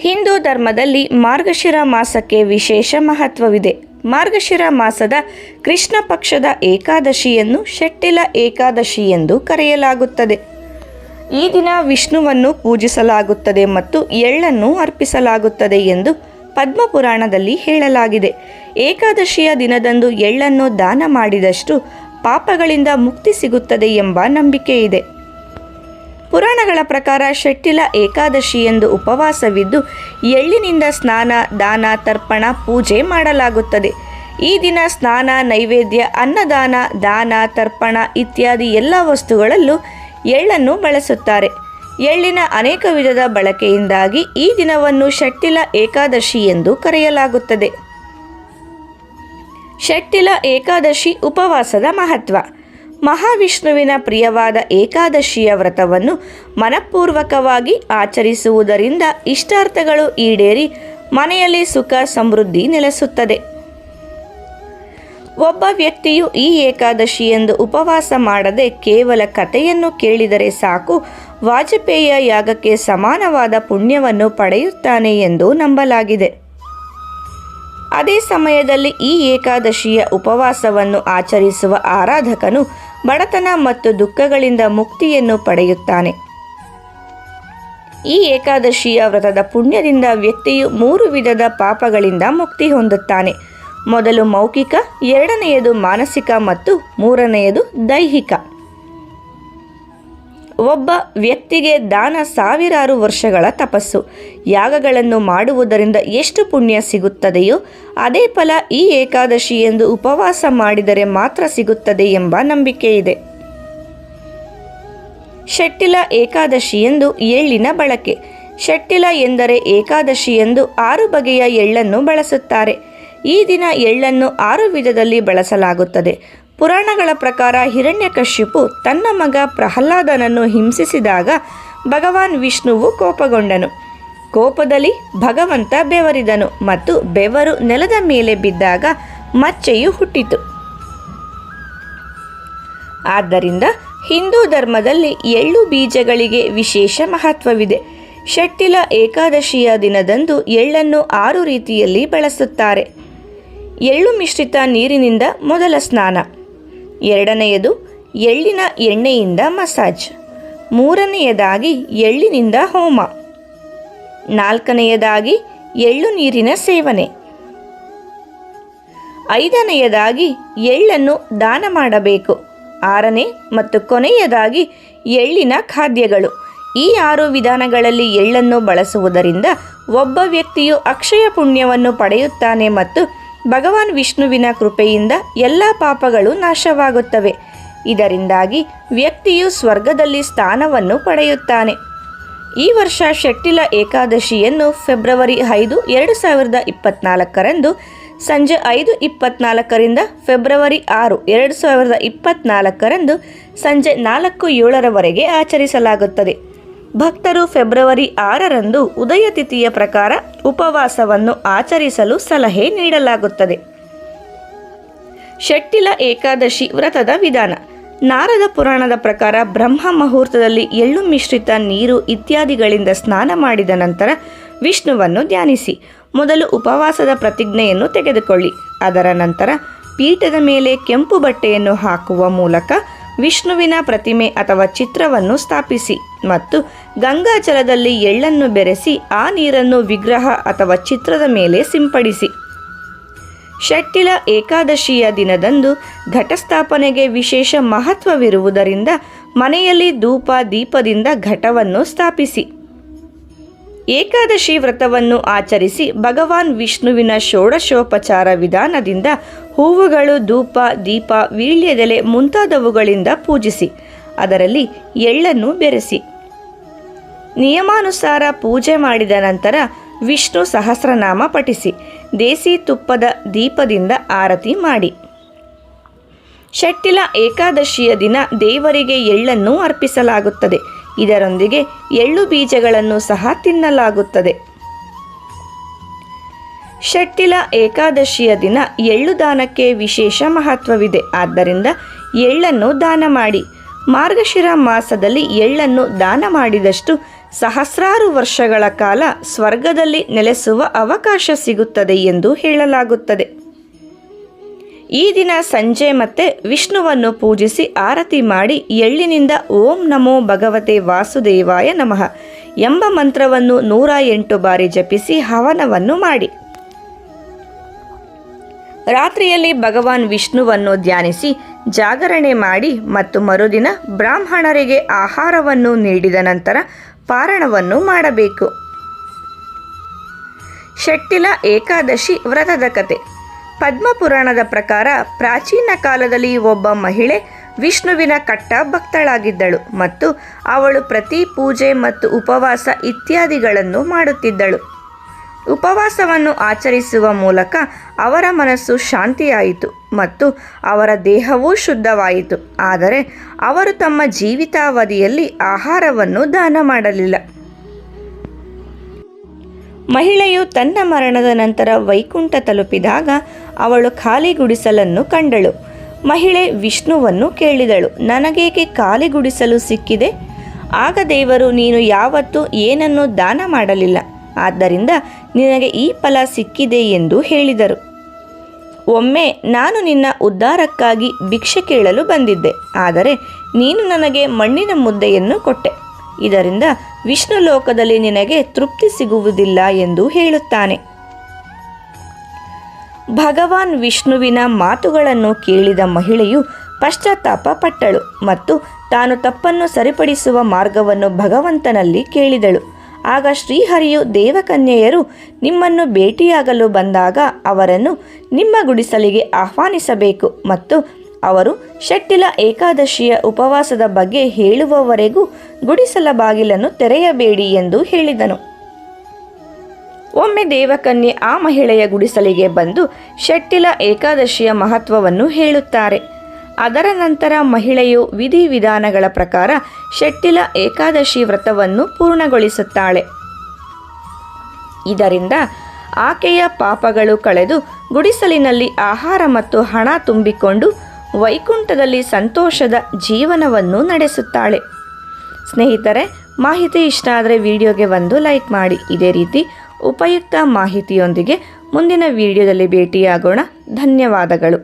ಹಿಂದೂ ಧರ್ಮದಲ್ಲಿ ಮಾರ್ಗಶಿರ ಮಾಸಕ್ಕೆ ವಿಶೇಷ ಮಹತ್ವವಿದೆ. ಮಾರ್ಗಶಿರ ಮಾಸದ ಕೃಷ್ಣ ಪಕ್ಷದ ಏಕಾದಶಿಯನ್ನು ಶೆಟ್ಟಿಲ ಏಕಾದಶಿ ಎಂದು ಕರೆಯಲಾಗುತ್ತದೆ. ಈ ದಿನ ವಿಷ್ಣುವನ್ನು ಪೂಜಿಸಲಾಗುತ್ತದೆ ಮತ್ತು ಎಳ್ಳನ್ನು ಅರ್ಪಿಸಲಾಗುತ್ತದೆ ಎಂದು ಪದ್ಮಪುರಾಣದಲ್ಲಿ ಹೇಳಲಾಗಿದೆ. ಏಕಾದಶಿಯ ದಿನದಂದು ಎಳ್ಳನ್ನು ದಾನ ಮಾಡಿದಷ್ಟು ಪಾಪಗಳಿಂದ ಮುಕ್ತಿ ಸಿಗುತ್ತದೆ ಎಂಬ ನಂಬಿಕೆ ಇದೆ. ಪುರಾಣಗಳ ಪ್ರಕಾರ ಶೆಟ್ಟಿಲ ಏಕಾದಶಿಯಂದು ಉಪವಾಸವಿದ್ದು ಎಳ್ಳಿನಿಂದ ಸ್ನಾನ, ದಾನ, ತರ್ಪಣ, ಪೂಜೆ ಮಾಡಲಾಗುತ್ತದೆ. ಈ ದಿನ ಸ್ನಾನ, ನೈವೇದ್ಯ, ಅನ್ನದಾನ, ದಾನ, ತರ್ಪಣ ಇತ್ಯಾದಿ ಎಲ್ಲ ವಸ್ತುಗಳಲ್ಲೂ ಎಳ್ಳನ್ನು ಬಳಸುತ್ತಾರೆ. ಎಳ್ಳಿನ ಅನೇಕ ವಿಧದ ಬಳಕೆಯಿಂದಾಗಿ ಈ ದಿನವನ್ನು ಶೆಟ್ಟಿಲ ಏಕಾದಶಿ ಎಂದು ಕರೆಯಲಾಗುತ್ತದೆ. ಶೆಟ್ಟಿಲ ಏಕಾದಶಿ ಉಪವಾಸದ ಮಹತ್ವ. ಮಹಾವಿಷ್ಣುವಿನ ಪ್ರಿಯವಾದ ಏಕಾದಶಿಯ ವ್ರತವನ್ನು ಮನಪೂರ್ವಕವಾಗಿ ಆಚರಿಸುವುದರಿಂದ ಇಷ್ಟಾರ್ಥಗಳು ಈಡೇರಿ ಮನೆಯಲ್ಲಿ ಸುಖ ಸಮೃದ್ಧಿ ನೆಲೆಸುತ್ತದೆ. ಒಬ್ಬ ವ್ಯಕ್ತಿಯು ಈ ಏಕಾದಶಿಯಂದು ಉಪವಾಸ ಮಾಡದೆ ಕೇವಲ ಕಥೆಯನ್ನು ಕೇಳಿದರೆ ಸಾಕು, ವಾಜಪೇಯ ಯಾಗಕ್ಕೆ ಸಮಾನವಾದ ಪುಣ್ಯವನ್ನು ಪಡೆಯುತ್ತಾನೆ ಎಂದು ನಂಬಲಾಗಿದೆ. ಅದೇ ಸಮಯದಲ್ಲಿ ಈ ಏಕಾದಶಿಯ ಉಪವಾಸವನ್ನು ಆಚರಿಸುವ ಆರಾಧಕನು ಬಡತನ ಮತ್ತು ದುಃಖಗಳಿಂದ ಮುಕ್ತಿಯನ್ನು ಪಡೆಯುತ್ತಾನೆ. ಈ ಏಕಾದಶಿಯ ವ್ರತದ ಪುಣ್ಯದಿಂದ ವ್ಯಕ್ತಿಯು 3 ವಿಧದ ಪಾಪಗಳಿಂದ ಮುಕ್ತಿ ಹೊಂದುತ್ತಾನೆ. ಮೊದಲು ಮೌಖಿಕ, ಎರಡನೆಯದು ಮಾನಸಿಕ ಮತ್ತು ಮೂರನೆಯದು ದೈಹಿಕ. ಒಬ್ಬ ವ್ಯಕ್ತಿಗೆ ದಾನ ಸಾವಿರಾರು ವರ್ಷಗಳ ತಪಸ್ಸು, ಯಾಗಗಳನ್ನು ಮಾಡುವುದರಿಂದ ಎಷ್ಟು ಪುಣ್ಯ ಸಿಗುತ್ತದೆಯೋ ಅದೇ ಫಲ ಈ ಏಕಾದಶಿಯಂದು ಉಪವಾಸ ಮಾಡಿದರೆ ಮಾತ್ರ ಸಿಗುತ್ತದೆ ಎಂಬ ನಂಬಿಕೆ ಇದೆ. ಶೆಟ್ಟಿಲ ಏಕಾದಶಿಯಂದು ಎಳ್ಳಿನ ಬಳಕೆ. ಶೆಟ್ಟಿಲ ಎಂದರೆ ಏಕಾದಶಿಯಂದು 6 ಬಗೆಯ ಎಳ್ಳನ್ನು ಬಳಸುತ್ತಾರೆ. ಈ ದಿನ ಎಳ್ಳನ್ನು 6 ವಿಧದಲ್ಲಿ ಬಳಸಲಾಗುತ್ತದೆ. ಪುರಾಣಗಳ ಪ್ರಕಾರ ಹಿರಣ್ಯಕಶ್ಯಪು ತನ್ನ ಮಗ ಪ್ರಹ್ಲಾದನನ್ನು ಹಿಂಸಿಸಿದಾಗ ಭಗವಾನ್ ವಿಷ್ಣುವು ಕೋಪಗೊಂಡನು. ಕೋಪದಲ್ಲಿ ಭಗವಂತ ಬೆವರಿದನು ಮತ್ತು ಬೆವರು ನೆಲದ ಮೇಲೆ ಬಿದ್ದಾಗ ಮಚ್ಚೆಯು ಹುಟ್ಟಿತು. ಆದ್ದರಿಂದ ಹಿಂದೂ ಧರ್ಮದಲ್ಲಿ ಎಳ್ಳು ಬೀಜಗಳಿಗೆ ವಿಶೇಷ ಮಹತ್ವವಿದೆ. ಶೆಟ್ಟಿಲ ಏಕಾದಶಿಯ ದಿನದಂದು ಎಳ್ಳನ್ನು 6 ರೀತಿಯಲ್ಲಿ ಬಳಸುತ್ತಾರೆ. ಎಳ್ಳು ಮಿಶ್ರಿತ ನೀರಿನಿಂದ ಮೊದಲ ಸ್ನಾನ, ಎರಡನೆಯದು ಎಳ್ಳಿನ ಎಣ್ಣೆಯಿಂದ ಮಸಾಜ್, ಮೂರನೆಯದಾಗಿ ಎಳ್ಳಿನಿಂದ ಹೋಮ, ನಾಲ್ಕನೆಯದಾಗಿ ಎಳ್ಳು ನೀರಿನ ಸೇವನೆ, ಐದನೆಯದಾಗಿ ಎಳ್ಳನ್ನು ದಾನ ಮಾಡಬೇಕು, 6ನೇ ಮತ್ತು ಕೊನೆಯದಾಗಿ ಎಳ್ಳಿನ ಖಾದ್ಯಗಳು. ಈ 6 ವಿಧಾನಗಳಲ್ಲಿ ಎಳ್ಳನ್ನು ಬಳಸುವುದರಿಂದ ಒಬ್ಬ ವ್ಯಕ್ತಿಯು ಅಕ್ಷಯ ಪುಣ್ಯವನ್ನು ಪಡೆಯುತ್ತಾನೆ ಮತ್ತು ಭಗವಾನ್ ವಿಷ್ಣುವಿನ ಕೃಪೆಯಿಂದ ಎಲ್ಲ ಪಾಪಗಳು ನಾಶವಾಗುತ್ತವೆ. ಇದರಿಂದಾಗಿ ವ್ಯಕ್ತಿಯು ಸ್ವರ್ಗದಲ್ಲಿ ಸ್ಥಾನವನ್ನು ಪಡೆಯುತ್ತಾನೆ. ಈ ವರ್ಷ ಶೆಟ್ಟಿಲ ಏಕಾದಶಿಯನ್ನು ಫೆಬ್ರವರಿ 5, 2024 ಸಂಜೆ 5:24 ಫೆಬ್ರವರಿ 6, 2024 ಸಂಜೆ 4:07 ಆಚರಿಸಲಾಗುತ್ತದೆ. ಭಕ್ತರು ಫೆಬ್ರವರಿ 6 ಉದಯ ತಿಥಿಯ ಪ್ರಕಾರ ಉಪವಾಸವನ್ನು ಆಚರಿಸಲು ಸಲಹೆ ನೀಡಲಾಗುತ್ತದೆ. ಶೆಟ್ಟಿಲ ಏಕಾದಶಿ ವ್ರತದ ವಿಧಾನ. ನಾರದ ಪುರಾಣದ ಪ್ರಕಾರ ಬ್ರಹ್ಮ ಮುಹೂರ್ತದಲ್ಲಿ ಎಳ್ಳು ಮಿಶ್ರಿತ ನೀರು ಇತ್ಯಾದಿಗಳಿಂದ ಸ್ನಾನ ಮಾಡಿದ ನಂತರ ವಿಷ್ಣುವನ್ನು ಧ್ಯಾನಿಸಿ. ಮೊದಲು ಉಪವಾಸದ ಪ್ರತಿಜ್ಞೆಯನ್ನು ತೆಗೆದುಕೊಳ್ಳಿ. ಅದರ ನಂತರ ಪೀಠದ ಮೇಲೆ ಕೆಂಪು ಬಟ್ಟೆಯನ್ನು ಹಾಕುವ ಮೂಲಕ ವಿಷ್ಣುವಿನ ಪ್ರತಿಮೆ ಅಥವಾ ಚಿತ್ರವನ್ನು ಸ್ಥಾಪಿಸಿ ಮತ್ತು ಗಂಗಾಜಲದಲ್ಲಿ ಎಳ್ಳನ್ನು ಬೆರೆಸಿ ಆ ನೀರನ್ನು ವಿಗ್ರಹ ಅಥವಾ ಚಿತ್ರದ ಮೇಲೆ ಸಿಂಪಡಿಸಿ. ಶೆಟ್ಟಿಲ ಏಕಾದಶಿಯ ದಿನದಂದು ಘಟಸ್ಥಾಪನೆಗೆ ವಿಶೇಷ ಮಹತ್ವವಿರುವುದರಿಂದ ಮನೆಯಲ್ಲಿ ಧೂಪ ದೀಪದಿಂದ ಘಟವನ್ನು ಸ್ಥಾಪಿಸಿ. ಏಕಾದಶಿ ವ್ರತವನ್ನು ಆಚರಿಸಿ ಭಗವಾನ್ ವಿಷ್ಣುವಿನ ಷೋಡಶೋಪಚಾರ ವಿಧಾನದಿಂದ ಹೂವುಗಳು, ಧೂಪ, ದೀಪ, ವೀಳ್ಯದೆಲೆ ಮುಂತಾದವುಗಳಿಂದ ಪೂಜಿಸಿ. ಅದರಲ್ಲಿ ಎಳ್ಳನ್ನು ಬೆರೆಸಿ. ನಿಯಮಾನುಸಾರ ಪೂಜೆ ಮಾಡಿದ ನಂತರ ವಿಷ್ಣು ಸಹಸ್ರನಾಮ ಪಠಿಸಿ. ದೇಸಿ ತುಪ್ಪದ ದೀಪದಿಂದ ಆರತಿ ಮಾಡಿ. ಶೆಟ್ಟಿಲ ಏಕಾದಶಿಯ ದಿನ ದೇವರಿಗೆ ಎಳ್ಳನ್ನು ಅರ್ಪಿಸಲಾಗುತ್ತದೆ. ಇದರೊಂದಿಗೆ ಎಳ್ಳು ಬೀಜಗಳನ್ನು ಸಹ ತಿನ್ನಲಾಗುತ್ತದೆ. ಶೆಟ್ಟಿಲ ಏಕಾದಶಿಯ ದಿನ ಎಳ್ಳು ದಾನಕ್ಕೆ ವಿಶೇಷ ಮಹತ್ವವಿದೆ. ಆದ್ದರಿಂದ ಎಳ್ಳನ್ನು ದಾನ ಮಾಡಿ. ಮಾರ್ಗಶಿರ ಮಾಸದಲ್ಲಿ ಎಳ್ಳನ್ನು ದಾನ ಮಾಡಿದಷ್ಟು ಸಹಸ್ರಾರು ವರ್ಷಗಳ ಕಾಲ ಸ್ವರ್ಗದಲ್ಲಿ ನೆಲೆಸುವ ಅವಕಾಶ ಸಿಗುತ್ತದೆ ಎಂದು ಹೇಳಲಾಗುತ್ತದೆ. ಈ ದಿನ ಸಂಜೆ ಮತ್ತೆ ವಿಷ್ಣುವನ್ನು ಪೂಜಿಸಿ ಆರತಿ ಮಾಡಿ ಎಳ್ಳಿನಿಂದ ಓಂ ನಮೋ ಭಗವತೆ ವಾಸುದೇವಾಯ ನಮಃ ಎಂಬ ಮಂತ್ರವನ್ನು 108 ಬಾರಿ ಜಪಿಸಿ ಹವನವನ್ನು ಮಾಡಿ. ರಾತ್ರಿಯಲ್ಲಿ ಭಗವಾನ್ ವಿಷ್ಣುವನ್ನು ಧ್ಯಾನಿಸಿ ಜಾಗರಣೆ ಮಾಡಿ ಮತ್ತು ಮರುದಿನ ಬ್ರಾಹ್ಮಣರಿಗೆ ಆಹಾರವನ್ನು ನೀಡಿದ ನಂತರ ಪಾರಣವನ್ನು ಮಾಡಬೇಕು. ಶೆಟ್ಟಿಲ ಏಕಾದಶಿ ವ್ರತದ ಕತೆ. ಪದ್ಮಪುರಾಣದ ಪ್ರಕಾರ ಪ್ರಾಚೀನ ಕಾಲದಲ್ಲಿ ಒಬ್ಬ ಮಹಿಳೆ ವಿಷ್ಣುವಿನ ಕಟ್ಟ ಭಕ್ತಳಾಗಿದ್ದಳು ಮತ್ತು ಅವಳು ಪ್ರತಿ ಪೂಜೆ ಮತ್ತು ಉಪವಾಸ ಇತ್ಯಾದಿಗಳನ್ನು ಮಾಡುತ್ತಿದ್ದಳು. ಉಪವಾಸವನ್ನು ಆಚರಿಸುವ ಮೂಲಕ ಅವರ ಮನಸ್ಸು ಶಾಂತಿಯಾಯಿತು ಮತ್ತು ಅವರ ದೇಹವೂ ಶುದ್ಧವಾಯಿತು. ಆದರೆ ಅವರು ತಮ್ಮ ಜೀವಿತಾವಧಿಯಲ್ಲಿ ಆಹಾರವನ್ನು ದಾನ ಮಾಡಲಿಲ್ಲ. ಮಹಿಳೆಯು ತನ್ನ ಮರಣದ ನಂತರ ವೈಕುಂಠ ತಲುಪಿದಾಗ ಅವಳು ಖಾಲಿ ಗುಡಿಸಲನ್ನು ಕಂಡಳು. ಮಹಿಳೆ ವಿಷ್ಣುವನ್ನು ಕೇಳಿದಳು, ನನಗೇಕೆ ಖಾಲಿ ಗುಡಿಸಲು ಸಿಕ್ಕಿದೆ? ಆಗ ದೇವರು, ನೀನು ಯಾವತ್ತೂ ಏನನ್ನೂ ದಾನ ಮಾಡಲಿಲ್ಲ, ಆದ್ದರಿಂದ ನಿನಗೆ ಈ ಫಲ ಸಿಕ್ಕಿದೆ ಎಂದು ಹೇಳಿದರು. ಒಮ್ಮೆ ನಾನು ನಿನ್ನ ಉದ್ಧಾರಕ್ಕಾಗಿ ಭಿಕ್ಷೆ ಕೇಳಲು ಬಂದಿದ್ದೆ, ಆದರೆ ನೀನು ನನಗೆ ಮಣ್ಣಿನ ಮುದ್ದೆಯನ್ನು ಕೊಟ್ಟೆ. ಇದರಿಂದ ವಿಷ್ಣು ಲೋಕದಲ್ಲಿ ನಿನಗೆ ತೃಪ್ತಿ ಸಿಗುವುದಿಲ್ಲ ಎಂದು ಹೇಳುತ್ತಾನೆ. ಭಗವಾನ್ ವಿಷ್ಣುವಿನ ಮಾತುಗಳನ್ನು ಕೇಳಿದ ಮಹಿಳೆಯು ಪಶ್ಚಾತ್ತಾಪ ಪಟ್ಟಳು ಮತ್ತು ತಾನು ತಪ್ಪನ್ನು ಸರಿಪಡಿಸುವ ಮಾರ್ಗವನ್ನು ಭಗವಂತನಲ್ಲಿ ಕೇಳಿದಳು. ಆಗ ಶ್ರೀಹರಿಯು, ದೇವಕನ್ಯೆಯರು ನಿಮ್ಮನ್ನು ಭೇಟಿಯಾಗಲು ಬಂದಾಗ ಅವರನ್ನು ನಿಮ್ಮ ಗುಡಿಸಲಿಗೆ ಆಹ್ವಾನಿಸಬೇಕು ಮತ್ತು ಅವರು ಶೆಟ್ಟಿಲ ಏಕಾದಶಿಯ ಉಪವಾಸದ ಬಗ್ಗೆ ಹೇಳುವವರೆಗೂ ಗುಡಿಸಲ ಬಾಗಿಲನ್ನು ತೆರೆಯಬೇಡಿ ಎಂದು ಹೇಳಿದನು. ಒಮ್ಮೆ ದೇವಕನ್ಯೆ ಆ ಮಹಿಳೆಯ ಗುಡಿಸಲಿಗೆ ಬಂದು ಶೆಟ್ಟಿಲ ಏಕಾದಶಿಯ ಮಹತ್ವವನ್ನು ಹೇಳುತ್ತಾರೆ. ಅದರ ನಂತರ ಮಹಿಳೆಯು ವಿಧಿವಿಧಾನಗಳ ಪ್ರಕಾರ ಶೆಟ್ಟಿಲ ಏಕಾದಶಿ ವ್ರತವನ್ನು ಪೂರ್ಣಗೊಳಿಸುತ್ತಾಳೆ. ಇದರಿಂದ ಆಕೆಯ ಪಾಪಗಳು ಕಳೆದು ಗುಡಿಸಲಿನಲ್ಲಿ ಆಹಾರ ಮತ್ತು ಹಣ ತುಂಬಿಕೊಂಡು ವೈಕುಂಠದಲ್ಲಿ ಸಂತೋಷದ ಜೀವನವನ್ನು ನಡೆಸುತ್ತಾಳೆ. ಸ್ನೇಹಿತರೆ, ಮಾಹಿತಿ ಇಷ್ಟ ಆದರೆ ವಿಡಿಯೋಗೆ ಒಂದು ಲೈಕ್ ಮಾಡಿ. ಇದೇ ರೀತಿ ಉಪಯುಕ್ತ ಮಾಹಿತಿಯೊಂದಿಗೆ ಮುಂದಿನ ವಿಡಿಯೋದಲ್ಲಿ ಭೇಟಿಯಾಗೋಣ. ಧನ್ಯವಾದಗಳು.